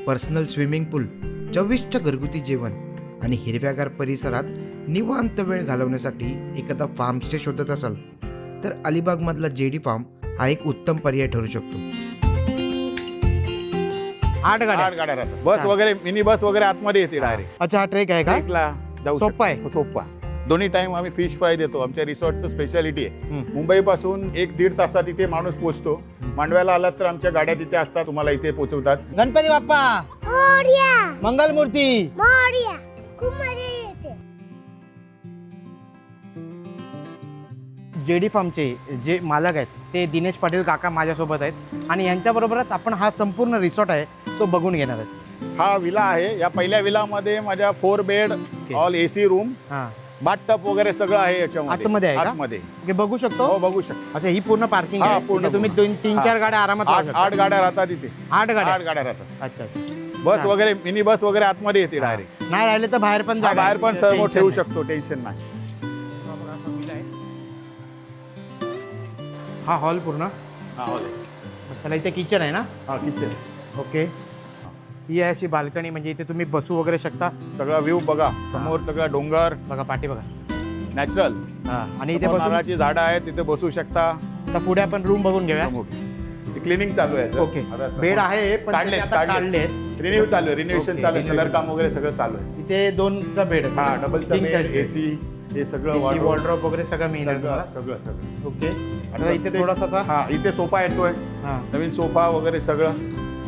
Personal swimming पूल, चविष्ट घरगुती जेवण आणि हिरव्यागार परिसरात निवांत वेळ घालवण्यासाठी एखादा फार्म स्टे शोधत असाल तर अलिबागमधला जेडी फार्म हा एक उत्तम पर्याय ठरू शकतो. 8 गाड्या राहतात. बस वगैरे मिनी बस वगैरे आतमध्ये येते डायरेक्ट. अच्छा, हा ट्रेक आहे का? ट्रेकला जाऊ सोपं आहे? शकतो. सोपा. दोन्ही टाइम आम्ही फिश फ्राय देतो. आमच्या रिसॉर्टचं स्पेशालिटी आहे. हम्म. मुंबई पासून 1-1.5 तासात इथे माणूस पोहोचतो. मांडव्याला आलात तर आमच्या गाड्या तिथे असतात, तुम्हाला इथे पोहोचवतात. गणपती बाप्पा मोरया मंगलमूर्ती. मोरया खूप मजा येते. जेडी फार्मचे जे मालक आहेत ते दिनेश पाटील काका माझ्यासोबत आहेत आणि यांच्याबरोबरच आपण हा संपूर्ण रिसॉर्ट आहे तो बघून घेणार आहेत. हा विला आहे. या पहिल्या विलामध्ये माझ्या 4 बेड, ऑल एसी रूम, हां, बाथ टब वगैरे सगळं आहे याच्यामध्ये. आतमध्ये आहे का? आतमध्ये. ओके, बघू शकतो. हो, बघू शकता. अच्छा, ही पूर्ण पार्किंग हा, आहे. पूर्ण, इथे तुम्ही पूर्ण. 3-4 गाड्या आरामात लावू शकता. 8 गाड्या राहतात इथे. 8 गाड्या. 8 गाड्या राहतात. अच्छा अच्छा. बस वगैरे मिनी बस वगैरे आतमध्ये येते डायरेक्ट. नाही राहिले तर बाहेर पण जागा बाहेर पण आहे. सर्व टेन्शन ठेवू नाही. शकतो, टेन्शन नाही. हा हॉल पूर्ण. हा, हो दे. चला, इथे किचन आहे ना? हा, किचन. ओके. ही आहे अशी बाल्कनी, म्हणजे इथे तुम्ही बसू वगैरे शकता. सगळा व्ह्यू बघा. समोर सगळा डोंगर, बघा पाठी बघा. नॅचरल. हा, आणि इथे समोर बसून नारळाची झाडं आहेत, तिथे बसू शकता. आता पुढे आपण रूम बघून घेऊया. क्लिनिंग चालू आहे सर. ओके. बेड आहे पण ते आता काढले. रिन्यू चालू आहे, रिन्युएशन ओके, चालू आहे, renovation. कलर काम वगैरे सगळं चालू आहे. इथे 2चा बेड आहे. हा, डबलचा King size bed, bed. AC, हे सगळं वॉर्डरोब वगैरे सगळं मिळणार तुम्हाला. सगळं. ओके. आता इथे थोडासा हा, इथे सोफा येतोय, हा, नवीन सोफा वगैरे सगळं.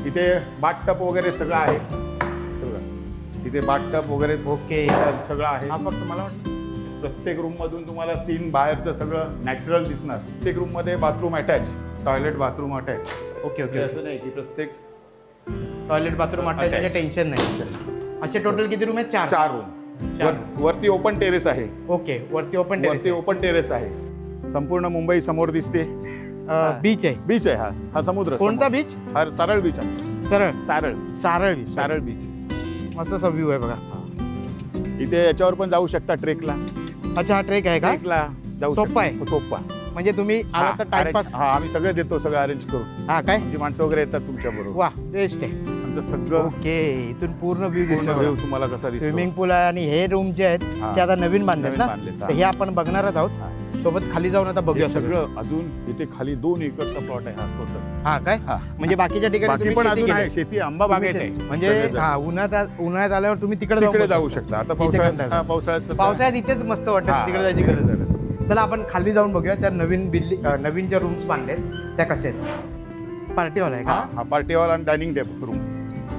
इथे बाथटब वगैरे सगळं आहे. सगळं. इथे बाथटब वगैरे ओके. सगळं आहे. हा फक्त मला वाटतं प्रत्येक रूम मधून तुम्हाला सीन बाहेरचं सगळं नॅचरल दिसणार. प्रत्येक रूम मध्ये bathroom attach, toilet bathroom attach. Okay okay. असं नाही की प्रत्येक टॉयलेट बाथरूम अटॅच, म्हणजे टेन्शन नाही. असे टोटल किती रूम आहेत? 4. 4 रूम. चार. वरती ओपन टेरेस आहे. ओके. वरती ओपन वरती ओपन टेरेस आहे. संपूर्ण मुंबई समोर दिसते. बीच आहे. बीच आहे. हा समुद्र. कोणता समोर. बीच? हा सरळ बीच आहे. सरळ सारळ सारळ बीच. सारळ बीच. मस्त असा व्ह्यू आहे बघा. इथे याच्यावर पण जाऊ शकता ट्रेकला. अच्छा, हा ट्रेक आहे का? ट्रेकला जाऊ सोपा आहे? शकता. सोपा. म्हणजे तुम्ही आला तर टाइमपास. हा, आम्ही सगळे देतो, सगळं अरेंज करू. हा काय? जी माणसं वगैरे येतात तुमच्या बरोबर. वा, बेस्ट आहे. आमचं सगळं ओके. इथून पूर्ण व्ह्यू पूर्ण व्ह्यू तुम्हाला कसा दिसतो. स्विमिंग पूल आहे आणि हे रूम जे आहेत हा. ते आता नवीन बांधलेत नवीन ना? बांधलेत, हा. तर हे आपण बघणारच आहोत. हा. सोबत खाली जाऊन आता हे बघूया सगळं. सगळं अजून इथे खाली 2 एकरचा प्लॉट आहे. हा टोटल. हा काय? हा. म्हणजे बाकीच्या ठिकाणी बाकी तुम्ही पण शेती अजून आहे, केली. शेती आंबा बागेत आहे. म्हणजे सगळेजण. हा, उन्हाळ्यात आल्यावर तुम्ही तिकडे तिकडे जाऊ शकता. आता पावसाळ्यात पावसाळ्यात पावसाळ्यात सध्या- पावसाळ्यात इथेच मस्त वाटतं, हा. तिकडे जायची गरज नाही. चला आपण खाली जाऊन बघूया त्या नवीन नवीन ज्या रूम्स बांधलेत त्या कशा आहेत. पार्टी हॉल आहे का? हा, पार्टी हॉल आणि डायनिंग टेबल रूम.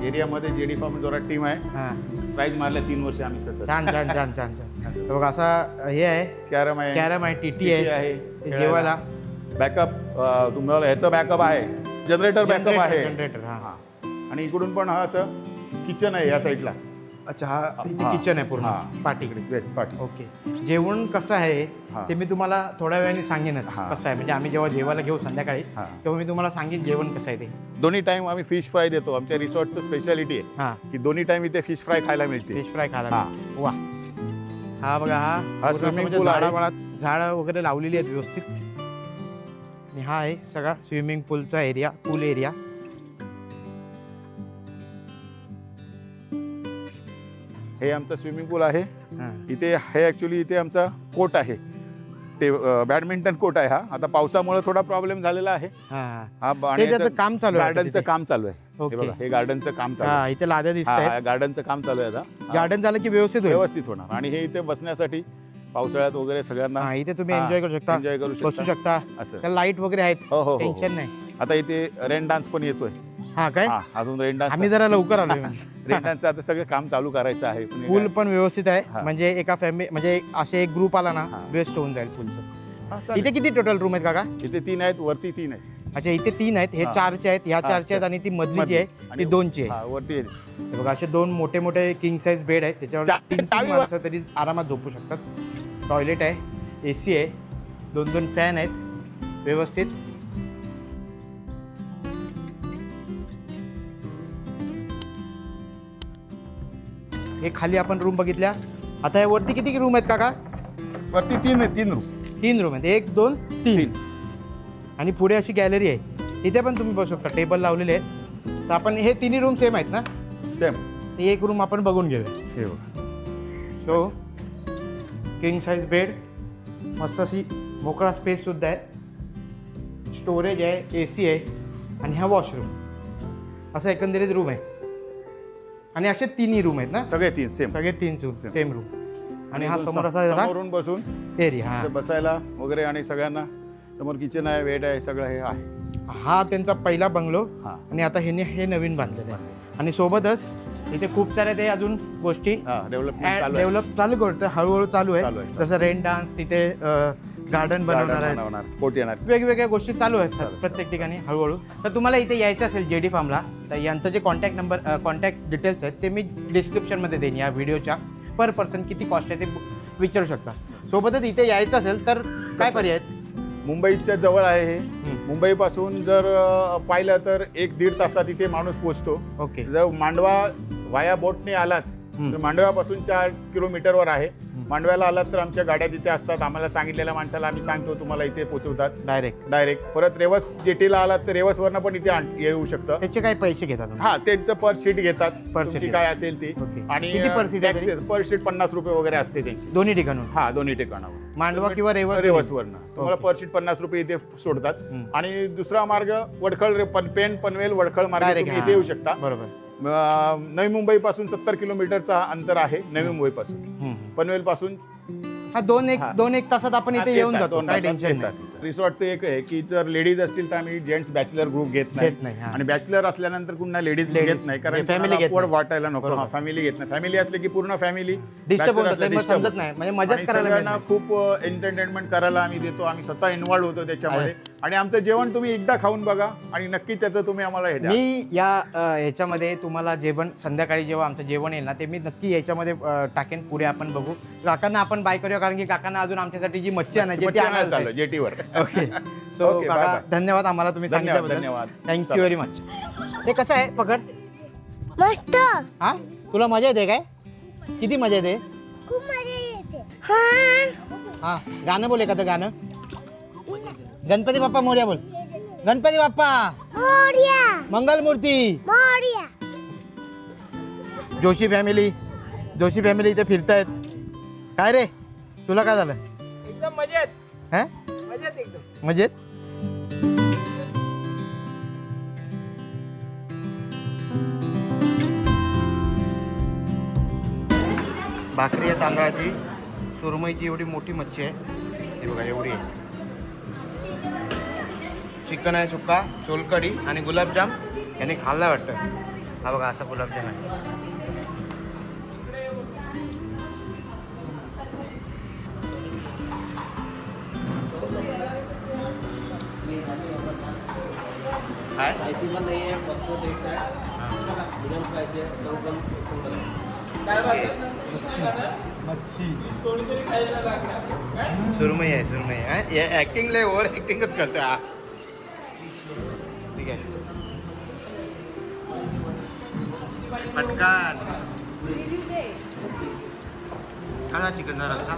एरियामध्ये जेडी फार्म जोरात टीम आहे. हा. प्राईज मारल्या 3 वर्ष आम्ही सतत. छान छान छान छान छान. हे बघा, असा हे आहे, कॅरम आहे, कॅरम आहे, टीटी आहे, आहे, जेवायला बॅकअप. तुम्हाला ह्याचं बॅकअप आहे, जनरेटर बॅकअप आहे. जनरेटर. हा. हा. आणि इकडून पण हा असं किचन आहे या साईडला. अच्छा, हा इथे हा. किचन आहे पूर्ण हा. पार्टीकडे. पार्टी. ओके. जेवण कसं आहे हा. ते मी तुम्हाला थोड्या वेळाने सांगेनच. हा. कसं आहे म्हणजे आम्ही जेव्हा जेवायला घेऊ संध्याकाळी हा. तेव्हा मी तुम्हाला सांगेन जेवण कसं आहे ते. दोन्ही टाइम आम्ही फिश फ्राय देतो. आमच्या रिसॉर्टचं स्पेशालिटी आहे हा, की दोन्ही टाइम इथे फिश फ्राय खायला मिळते. फिश फ्राय खायला. हा. वा. हा बघा, हा पूर्ण असं swimming म्हणजे pool आहे. झाडं वगैरे लावलेली आहेत व्यवस्थित. आणि हा आहे सगळा स्विमिंग पूलचा एरिया, पूल एरिया. हे आमचं स्विमिंग पूल आहे. हा. इथे हे ऍक्च्युली इथे आमचा कोर्ट आहे. ते बॅडमिंटन कोर्ट आहे. हा आता पावसामुळे थोडा प्रॉब्लेम झालेला आहे. हा. हा ते त्याचं काम चालू आहे गार्डनचं तिथे. काम चालू आहे. ओके. हे बघा, हे गार्डनचं काम चालू हा, आहे. इथे लाद्या दिसत हा, आहेत. गार्डनचं काम चालू आहे आता. गार्डन झालं की व्यवस्थित होईल. व्यवस्थित होणार. आणि हे इथे बसण्यासाठी पावसाळ्यात वगैरे सगळ्यांना हा, इथे तुम्ही हा, एन्जॉय करू शकता, एन्जॉय करू बसू शकता. असं. त्या लाईट वगैरे आहेत, हो हो, हो टेन्शन नाही. आता इथे रेन डान्स पण येतोय. हा काय? हा, अजून रेन डान्स आम्ही जरा लवकर आलो. रेन डान्सचं आता सगळं काम चालू करायचं आहे. पण हे पूल काय- पण व्यवस्थित आहे. हा. म्हणजे एका फॅमिली म्हणजे असे एक ग्रुप आला ना, हा. बेस्ट होऊन जाईल पूलचं. हा, चालेल. इथे किती टोटल रूम आहेत काका? इथे 3 आहेत, वरती 3 आहेत. अच्छा, इथे 3 आहेत. हे हा. 4चे आहेत, ह्या हा, 4चे आहेत आणि ती मधली जी आहे ती आणि- 2ची आहे. हा, वरती आहे. हे बघा, असे 2 मोठे मोठे किंग साईज बेड आहेत. त्याच्यावर 3 चावी- माणसं तरी आरामात झोपू शकतात. टॉयलेट आहे, AC आहे, 2 फॅन आहेत व्यवस्थित. हे खाली आपण रूम बघितल्या. आता या वरती किती रूम आहेत काका? वरती 3 आहेत, 3 रूम. 3 रूम आहेत. 1 2 3. 3. आणि पुढे अशी गॅलरी आहे. इथे पण तुम्ही बसू शकता, टेबल लावलेले आहेत. तर आपण हे 3 रूम सेम आहेत ना? सेम ती एक रूम आपण बघून घेऊया. हे बघा. सो किंग साईज बेड, मस्त अशी मोकळा स्पेससुद्धा आहे, स्टोरेज आहे, AC आहे आणि हा वॉशरूम. असं एकंदरीत रूम आहे. आणि असे तिन्ही रूम आहेत ना, सगळे तीन सेम. सगळे तीन सेम रूम. आणि हा समोर असा समोरून बसून एरिया. हा बसायला वगैरे आणि सगळ्यांना समोर किचन आहे, बेड आहे, सगळं हे आहे. हा त्यांचा पहिला बंगलो. हां आणि आता ह्याने हे नवीन बांधलेलं आहे. आणि सोबतच इथे खूप साऱ्या ते अजून गोष्टी हां डेव्हलपमेंट चालू आहे. डेव्हलप चालू करतो, हळूहळू चालू चालू आहे. आहे. जसं रेन डान्स, तिथे गार्डन बनवणार आहे, कोट येणार. वेगवेगळ्या गोष्टी चालू आहेत चालू. प्रत्येक ठिकाणी हळूहळू. तर तुम्हाला इथे यायचं असेल JD फार्मला, तर यांचं जे कॉन्टॅक्ट डिटेल्स आहेत ते मी डिस्क्रिप्शनमध्ये देईन या व्हिडिओच्या. पर पर्सन किती कॉस्ट आहे ते विचारू शकता. सोबतच इथे यायचं असेल तर काय पर्याय आहेत? मुंबईच्या जवळ आहे हे. मुंबईपासून जर पाहिलं तर 1-1.5 तासात इथे माणूस पोहोचतो. ओके. जर मांडवा व्हाया बोटने आलात तर मांडव्यापासून 4 किलोमीटरवर आहे. मांडव्याला आलात तर आमच्या गाड्या तिथे असतात. आम्हाला सांगितलेल्या माणसाला आम्ही सांगतो, तुम्हाला इथे पोहोचवतात डायरेक्ट. परत रेवस जेटीला आलात तर रेवसवरनं पण इथे येऊ शकतं. त्याचे काय पैसे घेतात? हा त्यांचं पर सीट घेतात, Per तुमची seat काय असेल ती. ओके. आणि किती per seat आहे तरी? पर सीट 50 रुपये वगैरे असते त्यांची. दोन्ही ठिकाणून? हा दोन्ही ठिकाणावर. मांडवा किंवा रेवसवरनं तुम्हाला ओके. पर सीट 50 रुपये इथे सोडतात. आणि दुसरा मार्ग वडखळ, पनवेल वडखळ मार्ग Direct, तुम्ही इथे येऊ शकता. बरोबर. नवी मुंबईपासून 70 किलोमीटरचा अंतर आहे. नवी मुंबईपासून पनवेल पासून हा दोन एक तासात आपण इथे येऊन जातो, काय टेन्शन नाही. रिसॉर्टचं एक आहे की जर लेडीज असतील तर आम्ही जेंट्स बॅचलर ग्रुप घेत नाही, नाही. हा. आणि बॅचलर असल्यानंतर पुन्हा लेडीज घेत नाही, कारण family घेत कोण नाही. वाटायला नको. बरोबर. फॅमिली घेत नाही. फॅमिली असले की पूर्ण फॅमिली डिस्टर्ब होत नाही, मग समजत नाही, म्हणजे मजाच करायला मिळत सगळ्यांना नाही. खूप एंटरटेनमेंट करायला आम्ही देतो. आम्ही स्वतः इन्व्हॉल्व होतो त्याच्यामध्ये. आणि आमचं जेवण तुम्ही एकदा खाऊन बघा आणि नक्की त्याचं तुम्ही आम्हाला हे द्या. मी या ह्याच्यामध्ये तुम्हाला जेवण संध्याकाळी जेव्हा आमचं जेवण येईल ना, ते मी नक्की याच्यामध्ये टाकेन. पुढे आपण बघू. काकांना आपण बाय करूया, कारण की काकांना अजून आमच्यासाठी जी मच्छी आणायची ती आणायला चालू जेटीवर. ओके. सो Okay, bye काका bye. धन्यवाद आम्हाला तुम्ही सांगितल्याबद्दल. धन्यवाद. Thank you very much. हे कसं आहे पकड? मस्त. हा तुला मजा येते काय? किती मजा येते? खूप मजा येते. हा. हा गाणं बोल एखादं गाणं. गणपती बाप्पा मोरया बोल. गणपती बाप्पा मोरया. मंगलमूर्ती. मोरया. जोशी फॅमिली इथे फिरतायत. काय रे तुला काय झालं? एकदम मजेत. हा मजेत एकदम. मजेत. भाकरी आहे तांदळाची, सुरमईची एवढी मोठी मच्छी आहे. हे बघा एवढी आहे. चिकन आहे सुक्का, सोलकढी आणि गुलाबजाम याने खाल्ला वाटतं. हा बघा असा गुलाबजाम आहे. काय स्पायसी पण नाही आहे, मस्त टेस्ट आहे. मीडियम स्पायसी आहे, चव पण एकदम बरं आहे. सुरमई आहे. ऍक्टिंग लय ओव्हर ऍक्टिंगच करते हा. ठीक आहे. पटकन कसा चिकनचा रस्सा?